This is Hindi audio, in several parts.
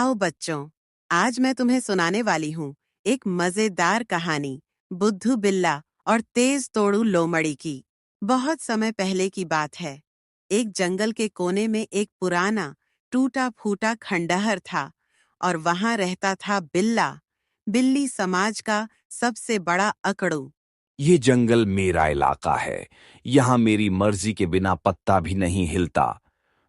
आओ बच्चों, आज मैं तुम्हें सुनाने वाली हूँ एक मजेदार कहानी बुद्धू बिल्ला और तेज तोड़ू लोमड़ी की। बहुत समय पहले की बात है। एक जंगल के कोने में एक पुराना टूटा फूटा खंडहर था और वहां रहता था बिल्ला, बिल्ली समाज का सबसे बड़ा अकड़ू। ये जंगल मेरा इलाका है। यहाँ मेरी मर्जी के बिना पत्ता भी नहीं हिलता।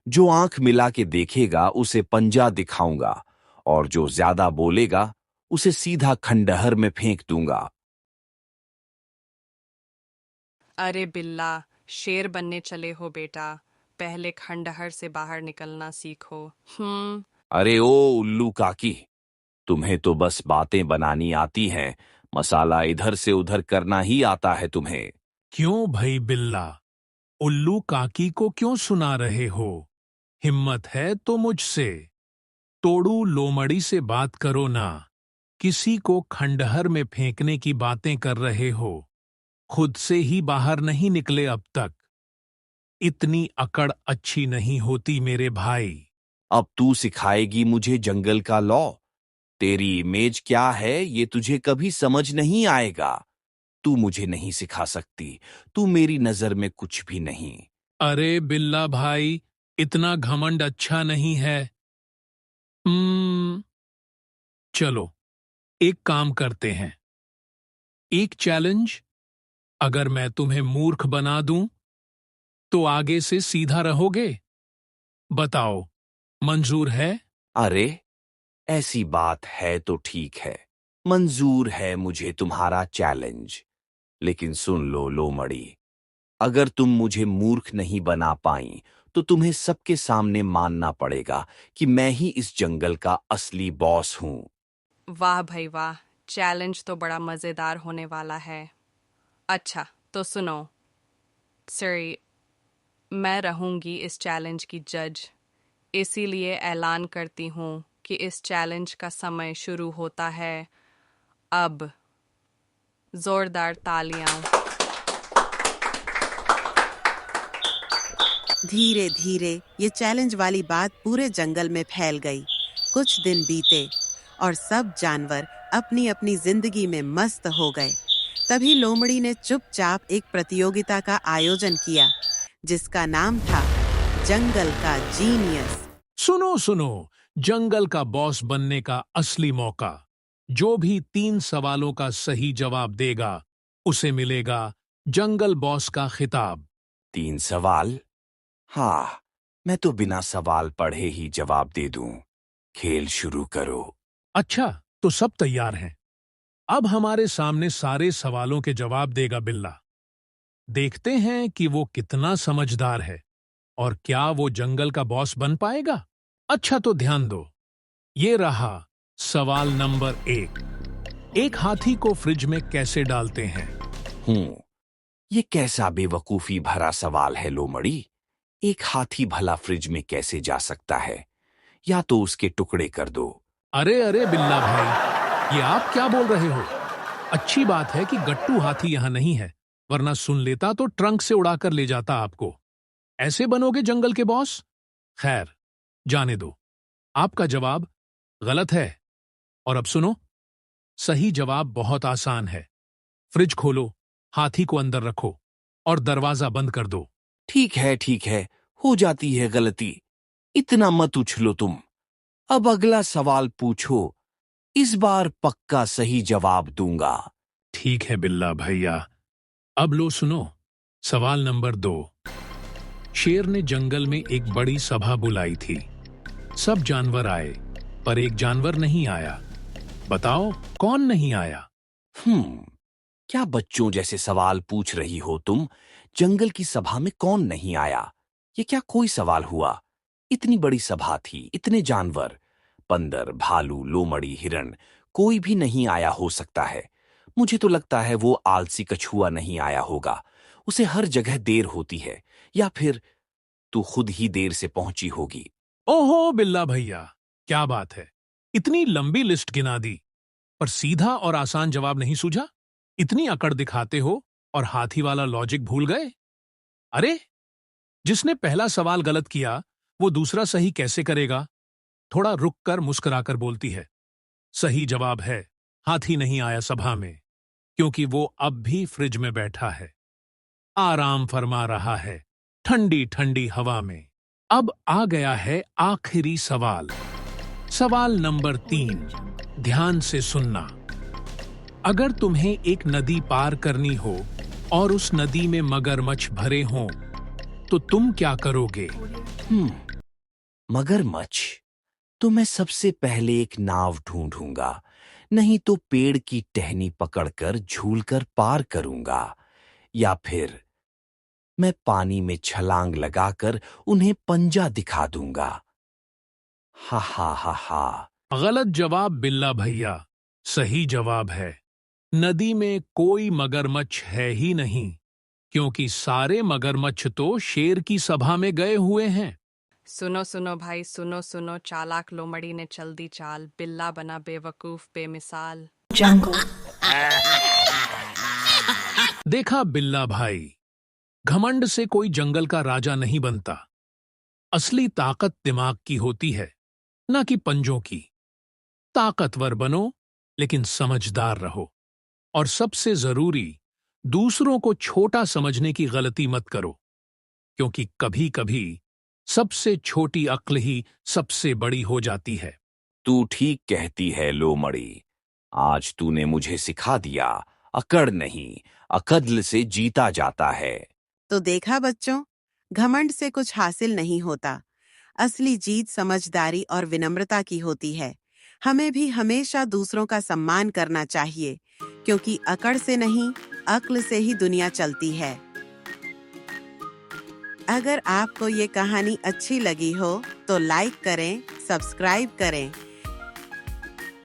जो आंख मिला के देखेगा उसे पंजा दिखाऊंगा और जो ज्यादा बोलेगा उसे सीधा खंडहर में फेंक दूंगा। अरे बिल्ला, शेर बनने चले हो बेटा। पहले खंडहर से बाहर निकलना सीखो। अरे ओ उल्लू काकी, तुम्हें तो बस बातें बनानी आती हैं। मसाला इधर से उधर करना ही आता है तुम्हें। क्यों भई बिल्ला, उल्लू काकी को क्यों सुना रहे हो? हिम्मत है तो मुझसे तोड़ू लोमड़ी से बात करो ना। किसी को खंडहर में फेंकने की बातें कर रहे हो, खुद से ही बाहर नहीं निकले अब तक। इतनी अकड़ अच्छी नहीं होती मेरे भाई। अब तू सिखाएगी मुझे जंगल का लॉ? तेरी इमेज क्या है ये तुझे कभी समझ नहीं आएगा। तू मुझे नहीं सिखा सकती। तू मेरी नजर में कुछ भी नहीं। अरे बिल्ला भाई, इतना घमंड अच्छा नहीं है। चलो, एक काम करते हैं। एक चैलेंज, अगर मैं तुम्हें मूर्ख बना दूं तो आगे से सीधा रहोगे। बताओ, मंजूर है? अरे ऐसी बात है तो ठीक है। मंजूर है मुझे तुम्हारा चैलेंज। लेकिन सुन लो लोमड़ी, अगर तुम मुझे मूर्ख नहीं बना पाई तो तुम्हें सबके सामने मानना पड़ेगा कि मैं ही इस जंगल का असली बॉस हूं। वाह भाई वाह, चैलेंज तो बड़ा मजेदार होने वाला है। अच्छा, तो सुनो। सॉरी, मैं रहूंगी इस चैलेंज की जज। इसीलिए ऐलान करती हूँ कि इस चैलेंज का समय शुरू होता है अब। जोरदार तालियां। धीरे धीरे ये चैलेंज वाली बात पूरे जंगल में फैल गई। कुछ दिन बीते और सब जानवर अपनी अपनी जिंदगी में मस्त हो गए। तभी लोमड़ी ने चुपचाप एक प्रतियोगिता का आयोजन किया जिसका नाम था जंगल का जीनियस। सुनो सुनो, जंगल का बॉस बनने का असली मौका। जो भी 3 सवालों का सही जवाब देगा उसे मिलेगा जंगल बॉस का खिताब। 3 सवाल? हाँ, मैं तो बिना सवाल पढ़े ही जवाब दे दूं। खेल शुरू करो। अच्छा, तो सब तैयार हैं। अब हमारे सामने सारे सवालों के जवाब देगा बिल्ला। देखते हैं कि वो कितना समझदार है और क्या वो जंगल का बॉस बन पाएगा। अच्छा, तो ध्यान दो। ये रहा सवाल नंबर 1। एक हाथी को फ्रिज में कैसे डालते हैं? हूं, ये कैसा बेवकूफी भरा सवाल है लोमड़ी। एक हाथी भला फ्रिज में कैसे जा सकता है? या तो उसके टुकड़े कर दो। अरे अरे बिल्ला भाई, ये आप क्या बोल रहे हो? अच्छी बात है कि गट्टू हाथी यहां नहीं है, वरना सुन लेता तो ट्रंक से उड़ाकर ले जाता आपको। ऐसे बनोगे जंगल के बॉस? खैर, जाने दो। आपका जवाब गलत है। और अब सुनो, सही जवाब बहुत आसान है। फ्रिज खोलो, हाथी को अंदर रखो और दरवाजा बंद कर दो। ठीक है, हो जाती है गलती। इतना मत उछलो तुम। अब अगला सवाल पूछो। इस बार पक्का सही जवाब दूंगा। ठीक है बिल्ला भैया। अब लो सुनो, सवाल नंबर 2। शेर ने जंगल में एक बड़ी सभा बुलाई थी। सब जानवर आए, पर एक जानवर नहीं आया। बताओ, कौन नहीं आया? हम्म, क्या बच्चों जैसे सवाल पूछ रही हो तुम? जंगल की सभा में कौन नहीं आया? ये क्या कोई सवाल हुआ? इतनी बड़ी सभा थी, इतने जानवर, बंदर, भालू, लोमड़ी, हिरण, कोई भी नहीं आया हो सकता है। मुझे तो लगता है वो आलसी कछुआ नहीं आया होगा। उसे हर जगह देर होती है, या फिर तू खुद ही देर से पहुंची होगी। ओहो बिल्ला भैया, क्या बात है! इतनी लंबी लिस्ट गिना दी, पर सीधा और आसान जवाब नहीं सूझा। इतनी अकड़ दिखाते हो और हाथी वाला लॉजिक भूल गए। अरे, जिसने पहला सवाल गलत किया वो दूसरा सही कैसे करेगा? थोड़ा रुककर मुस्कुराकर बोलती है, सही जवाब है, हाथी नहीं आया सभा में, क्योंकि वो अब भी फ्रिज में बैठा है, आराम फरमा रहा है ठंडी ठंडी हवा में। अब आ गया है आखिरी सवाल। सवाल नंबर 3, ध्यान से सुनना। अगर तुम्हें एक नदी पार करनी हो और उस नदी में मगरमच्छ भरे हों, तो तुम क्या करोगे? मगरमच्छ? तो मैं सबसे पहले एक नाव ढूंढूंगा, नहीं तो पेड़ की टहनी पकड़कर झूलकर पार करूंगा, या फिर मैं पानी में छलांग लगाकर उन्हें पंजा दिखा दूंगा। हा हा हा हा। गलत जवाब बिल्ला भैया। सही जवाब है, नदी में कोई मगरमच्छ है ही नहीं, क्योंकि सारे मगरमच्छ तो शेर की सभा में गए हुए हैं। सुनो सुनो भाई, सुनो सुनो, चालाक लोमड़ी ने चल दी चाल, बिल्ला बना बेवकूफ बेमिसाल। देखा बिल्ला भाई, घमंड से कोई जंगल का राजा नहीं बनता। असली ताकत दिमाग की होती है, ना कि पंजों की। ताकतवर बनो, लेकिन समझदार रहो। और सबसे जरूरी, दूसरों को छोटा समझने की गलती मत करो, क्योंकि कभी कभी सबसे छोटी अक्ल ही सबसे बड़ी हो जाती है। तू ठीक कहती है लोमड़ी। आज तूने मुझे सिखा दिया, अकड़ नहीं, अकद्ल से जीता जाता है। तो देखा बच्चों, घमंड से कुछ हासिल नहीं होता। असली जीत समझदारी और विनम्रता की होती है। हमें भी हमेशा दूसरों का सम्मान करना चाहिए, क्योंकि अकड़ से नहीं, अक्ल से ही दुनिया चलती है। अगर आपको ये कहानी अच्छी लगी हो तो लाइक करें, सब्सक्राइब करें